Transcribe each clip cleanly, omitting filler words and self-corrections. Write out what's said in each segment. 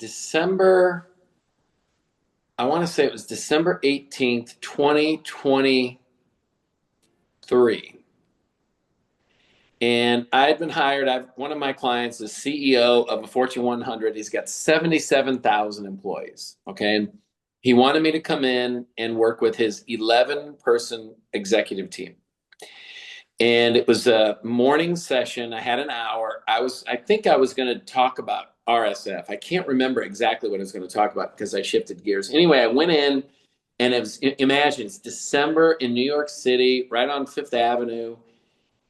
December, I want to say it was December 18th, 2023. And I'd been hired. One of my clients is CEO of a Fortune 100. He's got 77,000 employees. Okay. And he wanted me to come in and work with his 11-person executive team. And it was a morning session. I had an hour. I think I was going to talk about RSF. I can't remember exactly what I was going to talk about because I shifted gears. Anyway, I went in and imagine it's December in New York City, right on Fifth Avenue,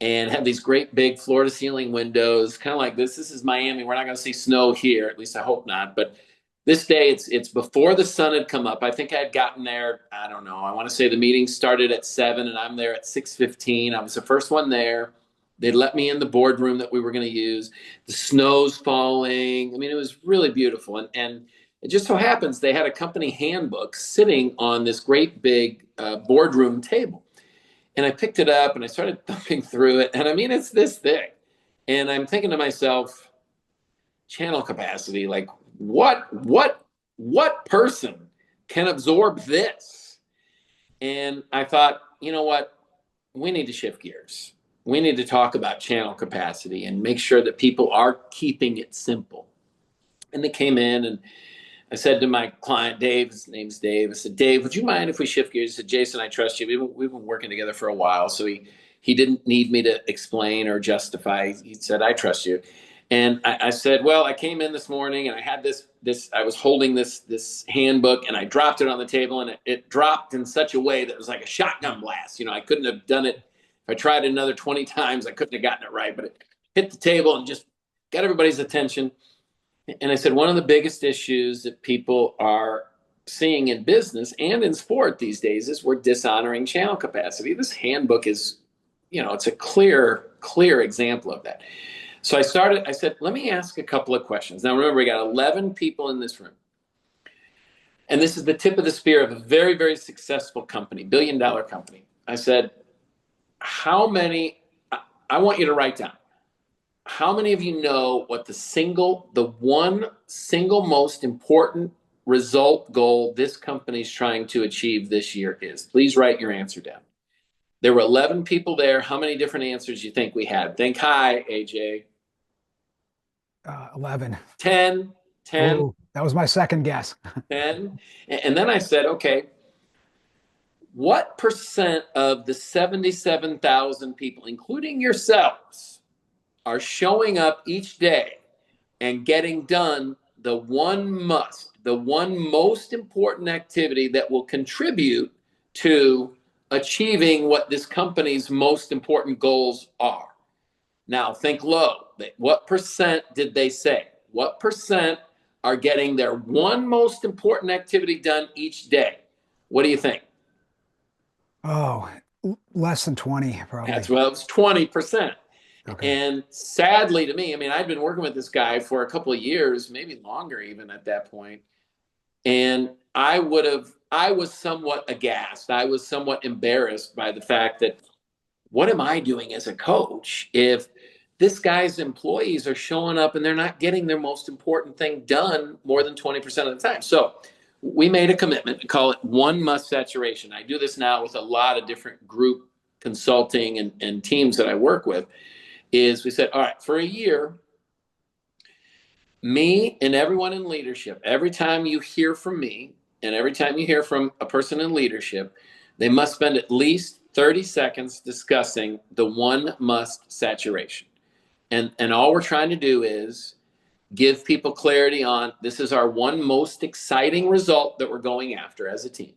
and have these great big floor to ceiling windows, kind of like this. This is Miami. We're not going to see snow here. At least I hope not. But this day, it's before the sun had come up. I think I had gotten there, I don't know. I want to say the meeting started at 7 and I'm there at 6:15. I was the first one there. They let me in the boardroom that we were going to use. The snow's falling. I mean, it was really beautiful. And it just so happens they had a company handbook sitting on this great big boardroom table. And I picked it up and I started thumbing through it. And I mean, it's this thick. And I'm thinking to myself, channel capacity, like what person can absorb this? And I thought, you know what? We need to shift gears. We need to talk about channel capacity and make sure that people are keeping it simple. And they came in and I said to my client, Dave, his name's Dave. I said, Dave, would you mind if we shift gears? He said, Jason, I trust you. We've been working together for a while. So he didn't need me to explain or justify. He said, I trust you. And I said, well, I came in this morning and I had this, I was holding this handbook and I dropped it on the table and it dropped in such a way that it was like a shotgun blast. You know, I couldn't have done it. If I tried it another 20 times, I couldn't have gotten it right, but it hit the table and just got everybody's attention. And I said, one of the biggest issues that people are seeing in business and in sport these days is we're dishonoring channel capacity. This handbook is, you know, it's a clear example of that. So I said, let me ask a couple of questions. Now, remember, we got 11 people in this room. And this is the tip of the spear of a very, very successful company, billion-dollar company. I said, how many, I want you to write down, how many of you know what the one single most important result goal this company is trying to achieve this year is? Please write your answer down. There were 11 people there. How many different answers do you think we had? Think high, AJ. 11. 10. Ooh, that was my second guess. 10. And then I said, okay, what percent of the 77,000 people, including yourselves, are showing up each day and getting done the one most important activity that will contribute to achieving what this company's most important goals are? Now, think low. What percent did they say? What percent are getting their one most important activity done each day? What do you think? Oh, less than 20, probably. It was 20%. Okay. And sadly to me, I mean, I'd been working with this guy for a couple of years, maybe longer even at that point. And I was somewhat aghast. I was somewhat embarrassed by the fact that what am I doing as a coach if this guy's employees are showing up and they're not getting their most important thing done more than 20% of the time? So we made a commitment to call it one must saturation. I do this now with a lot of different group consulting and teams that I work with. Is we said, all right, for a year, me and everyone in leadership, every time you hear from me and every time you hear from a person in leadership, they must spend at least 30 seconds discussing the one must saturation. And all we're trying to do is give people clarity on this is our one most exciting result that we're going after as a team.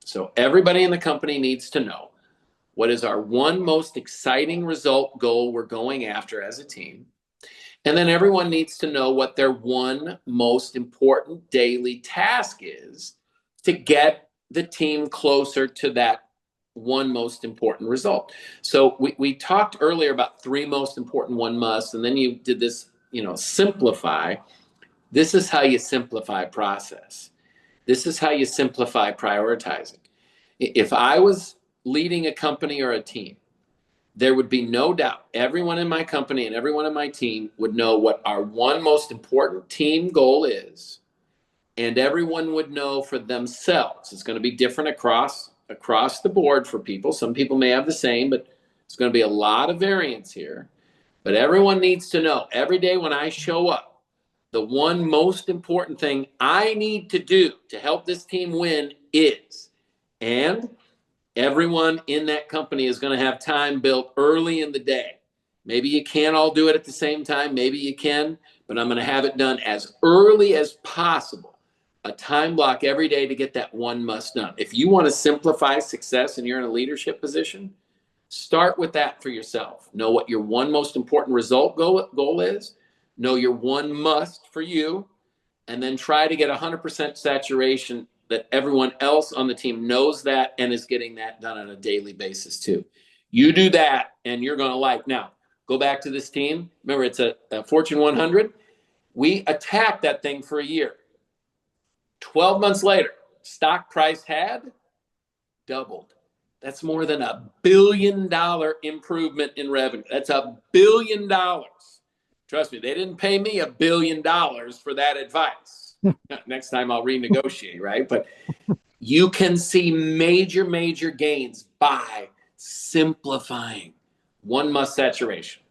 So everybody in the company needs to know what is our one most exciting result goal we're going after as a team. And then everyone needs to know what their one most important daily task is to get the team closer to that one most important result. So we talked earlier about three most important one must, and then you did this, simplify. This is how you simplify process. This is how you simplify prioritizing. If I was leading a company or a team, there would be no doubt everyone in my company and everyone in my team would know what our one most important team goal is. and everyone would know for themselves. It's going to be different across the board for people. Some people may have the same, but it's going to be a lot of variance here. But everyone needs to know every day when I show up, the one most important thing I need to do to help this team win is, and everyone in that company is going to have time built early in the day. Maybe you can't all do it at the same time. Maybe you can, but I'm going to have it done as early as possible. A time block every day to get that one must done. If you want to simplify success and you're in a leadership position, start with that for yourself. Know what your one most important result goal is. Know your one must for you, and then try to get 100% saturation that everyone else on the team knows that and is getting that done on a daily basis too. You do that and you're going to like. Now, go back to this team. Remember, it's a Fortune 100. We attacked that thing for a year. 12 months later, stock price had doubled. That's more than $1 billion improvement in revenue. That's $1 billion. Trust me, they didn't pay me $1 billion for that advice. Next time I'll renegotiate, right? But you can see major gains by simplifying. One must saturation.